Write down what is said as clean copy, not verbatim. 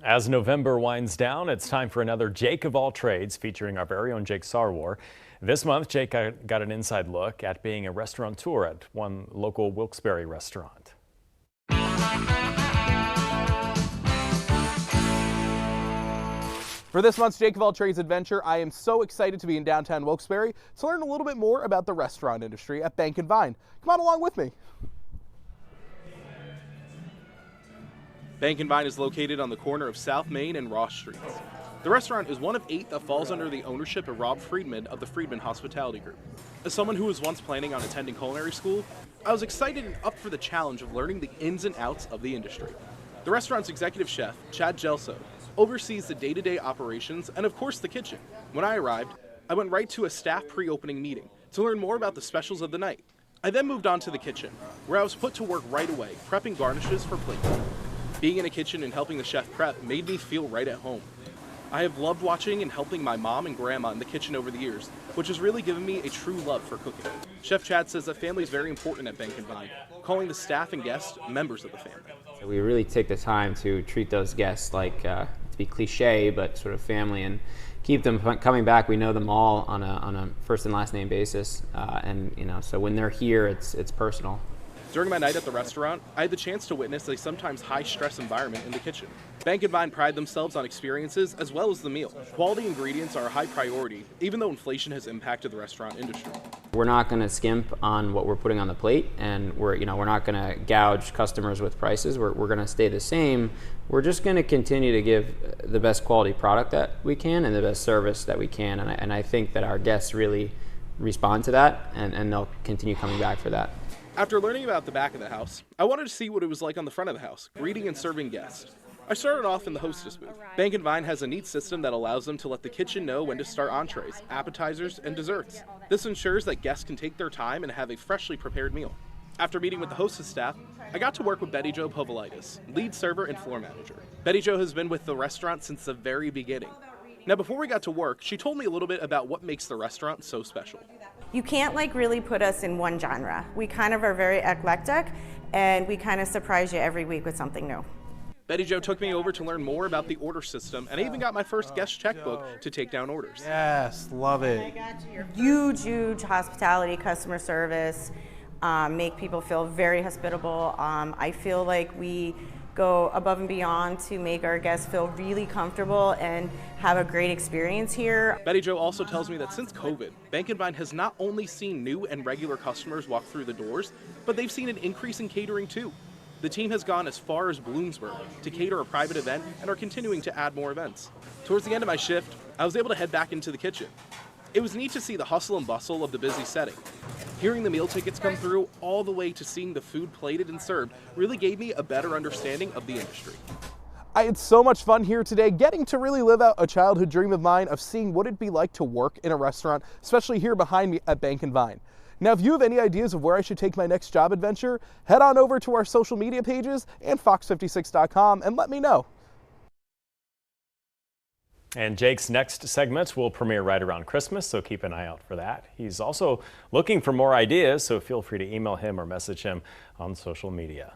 As November winds down, it's time for another Jake of all trades featuring our very own Jake Sarwar. This month, Jake got an inside look at being a restaurateur at one local Wilkes-Barre restaurant. For this month's Jake of all trades adventure, I am so excited to be in downtown Wilkes-Barre to learn a little bit more about the restaurant industry at Bank & Vine. Come on along with me. Bank & Vine is located on the corner of South Main and Ross Streets. The restaurant is one of 8 that falls under the ownership of Rob Friedman of the Friedman Hospitality Group. As someone who was once planning on attending culinary school, I was excited and up for the challenge of learning the ins and outs of the industry. The restaurant's executive chef, Chad Gelso, oversees the day-to-day operations and of course the kitchen. When I arrived, I went right to a staff pre-opening meeting to learn more about the specials of the night. I then moved on to the kitchen, where I was put to work right away, prepping garnishes for plates. Being in a kitchen and helping the chef prep made me feel right at home. I have loved watching and helping my mom and grandma in the kitchen over the years, which has really given me a true love for cooking. Chef Chad says that family is very important at Bank & Vine, calling the staff and guests members of the family. We really take the time to treat those guests like, to be cliche, but sort of family, and keep them coming back. We know them all on a first and last name basis, and so when they're here, it's personal. During my night at the restaurant, I had the chance to witness a sometimes high-stress environment in the kitchen. Bank & Vine pride themselves on experiences as well as the meal. Quality ingredients are a high priority, even though inflation has impacted the restaurant industry. We're not going to skimp on what we're putting on the plate, and we're not going to gouge customers with prices. We're going to stay the same. We're just going to continue to give the best quality product that we can and the best service that we can, and I think that our guests really respond to that, and they'll continue coming back for that. After learning about the back of the house, I wanted to see what it was like on the front of the house, greeting and serving guests. I started off in the hostess booth. Bank & Vine has a neat system that allows them to let the kitchen know when to start entrees, appetizers, and desserts. This ensures that guests can take their time and have a freshly prepared meal. After meeting with the hostess staff, I got to work with Betty Jo Povolitis, lead server and floor manager. Betty Jo has been with the restaurant since the very beginning. Now, before we got to work, she told me a little bit about what makes the restaurant so special. You can't really put us in one genre. We kind of are very eclectic, and we kind of surprise you every week with something new. Betty Jo took me over to learn more about the order system, and I even got my first guest checkbook to take down orders. Yes, love it. Huge hospitality, customer service, make people feel very hospitable. I feel like we go above and beyond to make our guests feel really comfortable and have a great experience here. Betty Jo also tells me that since COVID, Bank & Vine has not only seen new and regular customers walk through the doors, but they've seen an increase in catering too. The team has gone as far as Bloomsburg to cater a private event and are continuing to add more events. Towards the end of my shift, I was able to head back into the kitchen. It was neat to see the hustle and bustle of the busy setting. Hearing the meal tickets come through all the way to seeing the food plated and served really gave me a better understanding of the industry. I had so much fun here today, getting to really live out a childhood dream of mine of seeing what it'd be like to work in a restaurant, especially here behind me at Bank & Vine. Now, if you have any ideas of where I should take my next job adventure, head on over to our social media pages and fox56.com and let me know. And Jake's next segment will premiere right around Christmas, so keep an eye out for that. He's also looking for more ideas, so feel free to email him or message him on social media.